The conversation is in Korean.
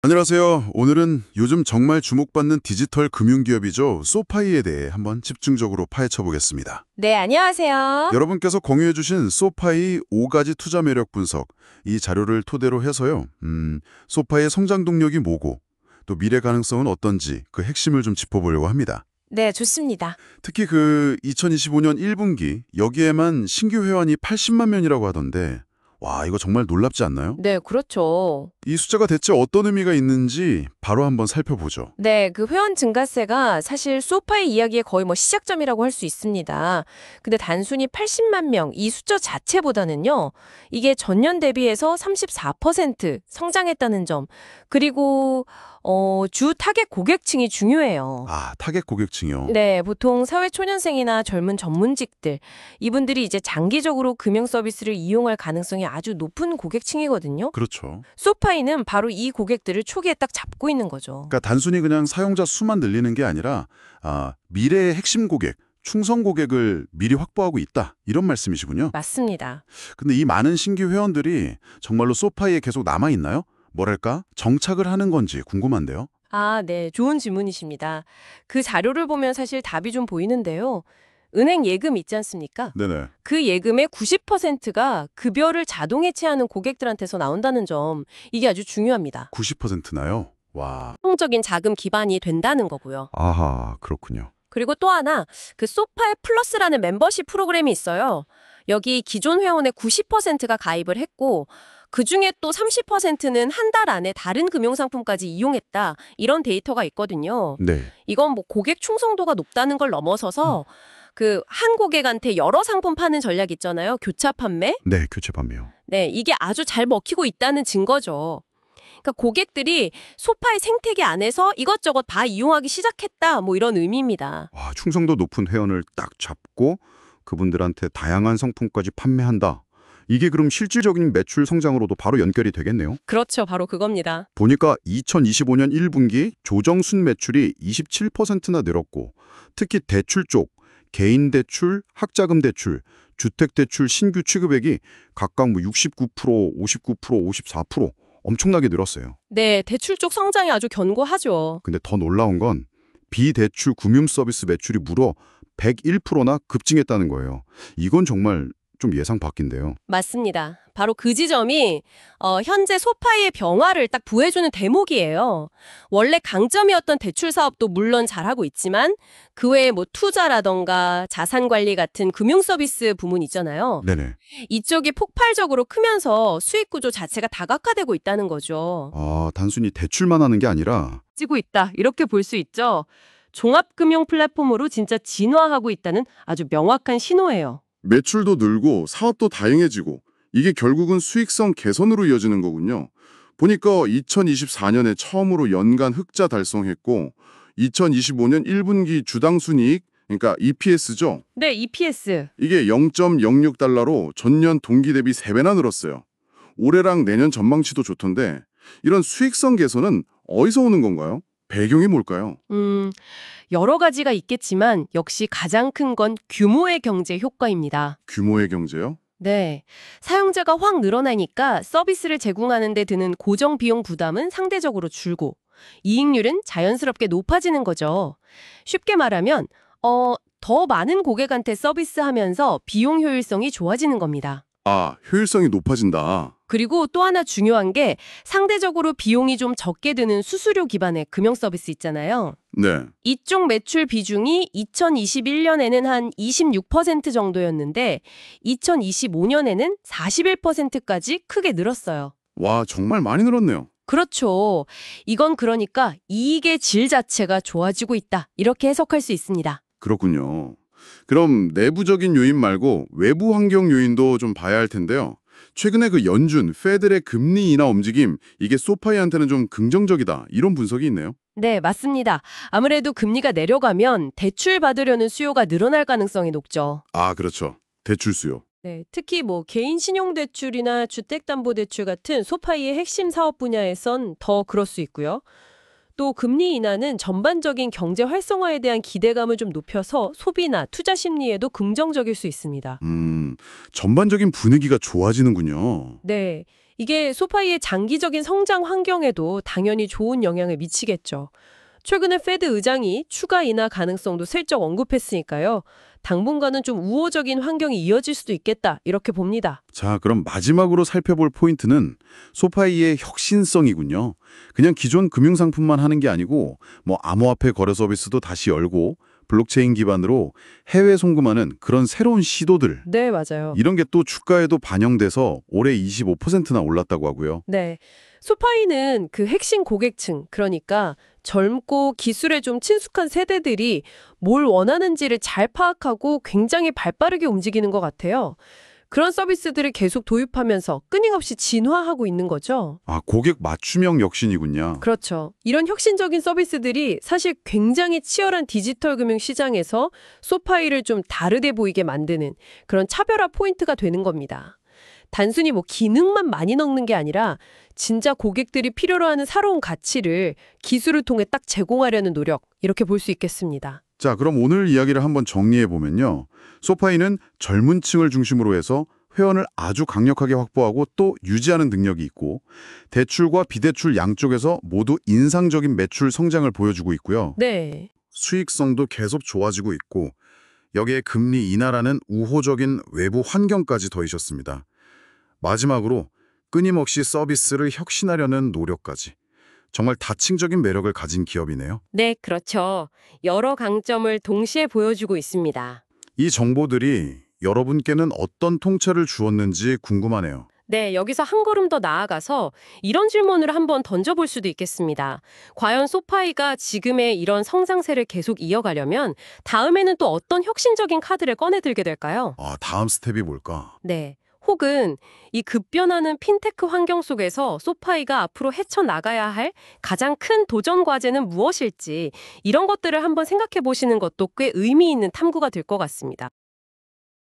안녕하세요. 오늘은 요즘 정말 주목받는 디지털 금융기업이죠. 소파이에 대해 한번 집중적으로 파헤쳐 보겠습니다. 네, 안녕하세요. 여러분께서 공유해 주신 소파이 5가지 투자 매력 분석, 이 자료를 토대로 해서요. 소파이의 성장 동력이 뭐고, 또 미래 가능성은 어떤지 그 핵심을 좀 짚어보려고 합니다. 네, 좋습니다. 특히 2025년 1분기, 여기에만 신규 회원이 80만 명이라고 하던데, 와, 이거 정말 놀랍지 않나요? 네, 그렇죠. 이 숫자가 대체 어떤 의미가 있는지 바로 한번 살펴보죠. 네, 그 회원 증가세가 사실 소파의 이야기의 거의 시작점이라고 할 수 있습니다. 근데 단순히 80만 명, 이 숫자 자체보다는요, 이게 전년 대비해서 34% 성장했다는 점, 그리고 주 타겟 고객층이 중요해요. 아, 타겟 고객층이요. 네, 보통 사회초년생이나 젊은 전문직들, 이분들이 이제 장기적으로 금융 서비스를 이용할 가능성이 아주 높은 고객층이거든요. 그렇죠. 소파이는 바로 이 고객들을 초기에 딱 잡고 있는 거죠. 그러니까 단순히 그냥 사용자 수만 늘리는 게 아니라 미래의 핵심 고객, 충성 고객을 미리 확보하고 있다. 이런 말씀이시군요. 맞습니다. 근데 이 많은 신규 회원들이 정말로 소파이에 계속 남아 있나요? 뭐랄까? 정착을 하는 건지 궁금한데요. 아, 네. 좋은 질문이십니다. 그 자료를 보면 사실 답이 좀 보이는데요. 은행 예금 있지 않습니까? 네네. 그 예금의 90%가 급여를 자동 해체하는 고객들한테서 나온다는 점, 이게 아주 중요합니다. 90%나요? 와. 성적인 자금 기반이 된다는 거고요. 아하, 그렇군요. 그리고 또 하나, 그 소파의 플러스라는 멤버십 프로그램이 있어요. 여기 기존 회원의 90%가 가입을 했고, 그중에 또 30%는 한 달 안에 다른 금융상품까지 이용했다. 이런 데이터가 있거든요. 네. 이건 고객 충성도가 높다는 걸 넘어서서 그 한 고객한테 여러 상품 파는 전략 있잖아요. 교차 판매. 네, 교체 판매요. 네, 이게 아주 잘 먹히고 있다는 증거죠. 그러니까 고객들이 소파의 생태계 안에서 이것저것 다 이용하기 시작했다. 이런 의미입니다. 와, 충성도 높은 회원을 딱 잡고 그분들한테 다양한 상품까지 판매한다. 이게 그럼 실질적인 매출 성장으로도 바로 연결이 되겠네요. 그렇죠. 바로 그겁니다. 보니까 2025년 1분기 조정순 매출이 27%나 늘었고 특히 대출 쪽, 개인 대출, 학자금 대출, 주택 대출 신규 취급액이 각각 69%, 59%, 54% 엄청나게 늘었어요. 네, 대출 쪽 성장이 아주 견고하죠. 근데 더 놀라운 건 비대출 금융 서비스 매출이 무려 101%나 급증했다는 거예요. 이건 정말 좀 예상 밖인데요. 맞습니다. 바로 그 지점이 현재 소파이의 변화를 딱 부해주는 대목이에요. 원래 강점이었던 대출 사업도 물론 잘하고 있지만 그 외에 투자라던가 자산관리 같은 금융 서비스 부문 있잖아요. 네네. 이쪽이 폭발적으로 크면서 수익 구조 자체가 다각화되고 있다는 거죠. 아, 단순히 대출만 하는 게 아니라 찌고 있다. 이렇게 볼 수 있죠. 종합금융 플랫폼으로 진짜 진화하고 있다는 아주 명확한 신호예요. 매출도 늘고 사업도 다양해지고 이게 결국은 수익성 개선으로 이어지는 거군요. 보니까 2024년에 처음으로 연간 흑자 달성했고 2025년 1분기 주당 순이익, 그러니까 EPS죠. 네, EPS. 이게 0.06달러로 전년 동기 대비 3배나 늘었어요. 올해랑 내년 전망치도 좋던데 이런 수익성 개선은 어디서 오는 건가요? 배경이 뭘까요? 여러 가지가 있겠지만 역시 가장 큰 건 규모의 경제 효과입니다. 규모의 경제요? 네. 사용자가 확 늘어나니까 서비스를 제공하는 데 드는 고정 비용 부담은 상대적으로 줄고 이익률은 자연스럽게 높아지는 거죠. 쉽게 말하면 더 많은 고객한테 서비스하면서 비용 효율성이 좋아지는 겁니다. 아, 효율성이 높아진다. 그리고 또 하나 중요한 게 상대적으로 비용이 좀 적게 드는 수수료 기반의 금융 서비스 있잖아요. 네. 이쪽 매출 비중이 2021년에는 한 26% 정도였는데 2025년에는 41%까지 크게 늘었어요. 와, 정말 많이 늘었네요. 그렇죠. 이건 그러니까 이익의 질 자체가 좋아지고 있다. 이렇게 해석할 수 있습니다. 그렇군요. 그럼 내부적인 요인 말고 외부 환경 요인도 좀 봐야 할 텐데요. 최근에 연준, 페들의 금리 인하 움직임, 이게 소파이한테는 좀 긍정적이다. 이런 분석이 있네요. 네, 맞습니다. 아무래도 금리가 내려가면 대출 받으려는 수요가 늘어날 가능성이 높죠. 아, 그렇죠. 대출 수요. 네, 특히 개인 신용대출이나 주택담보대출 같은 소파이의 핵심 사업 분야에선 더 그럴 수 있고요. 또 금리 인하는 전반적인 경제 활성화에 대한 기대감을 좀 높여서 소비나 투자 심리에도 긍정적일 수 있습니다. 전반적인 분위기가 좋아지는군요. 네, 이게 소파이의 장기적인 성장 환경에도 당연히 좋은 영향을 미치겠죠. 최근에 페드 의장이 추가 인하 가능성도 슬쩍 언급했으니까요. 당분간은 좀 우호적인 환경이 이어질 수도 있겠다, 이렇게 봅니다. 자, 그럼 마지막으로 살펴볼 포인트는 소파이의 혁신성이군요. 그냥 기존 금융상품만 하는 게 아니고 뭐 암호화폐 거래 서비스도 다시 열고 블록체인 기반으로 해외 송금하는 그런 새로운 시도들. 네, 맞아요. 이런 게 또 주가에도 반영돼서 올해 25%나 올랐다고 하고요. 네. 소파이는 그 핵심 고객층, 그러니까 젊고 기술에 좀 친숙한 세대들이 뭘 원하는지를 잘 파악하고 굉장히 발빠르게 움직이는 것 같아요. 그런 서비스들을 계속 도입하면서 끊임없이 진화하고 있는 거죠. 아, 고객 맞춤형 혁신이군요. 그렇죠. 이런 혁신적인 서비스들이 사실 굉장히 치열한 디지털 금융 시장에서 소파이를 좀 다르게 보이게 만드는 그런 차별화 포인트가 되는 겁니다. 단순히 뭐 기능만 많이 넣는 게 아니라 진짜 고객들이 필요로 하는 새로운 가치를 기술을 통해 딱 제공하려는 노력, 이렇게 볼 수 있겠습니다. 자, 그럼 오늘 이야기를 한번 정리해 보면요. 소파이는 젊은 층을 중심으로 해서 회원을 아주 강력하게 확보하고 또 유지하는 능력이 있고 대출과 비대출 양쪽에서 모두 인상적인 매출 성장을 보여주고 있고요. 네. 수익성도 계속 좋아지고 있고 여기에 금리 인하라는 우호적인 외부 환경까지 더해졌습니다. 마지막으로 끊임없이 서비스를 혁신하려는 노력까지. 정말 다층적인 매력을 가진 기업이네요. 네, 그렇죠. 여러 강점을 동시에 보여주고 있습니다. 이 정보들이 여러분께는 어떤 통찰을 주었는지 궁금하네요. 네, 여기서 한 걸음 더 나아가서 이런 질문을 한번 던져볼 수도 있겠습니다. 과연 소파이가 지금의 이런 성장세를 계속 이어가려면 다음에는 또 어떤 혁신적인 카드를 꺼내들게 될까요? 아, 다음 스텝이 뭘까? 네. 혹은 이 급변하는 핀테크 환경 속에서 소파이가 앞으로 헤쳐나가야 할 가장 큰 도전 과제는 무엇일지 이런 것들을 한번 생각해 보시는 것도 꽤 의미 있는 탐구가 될 것 같습니다.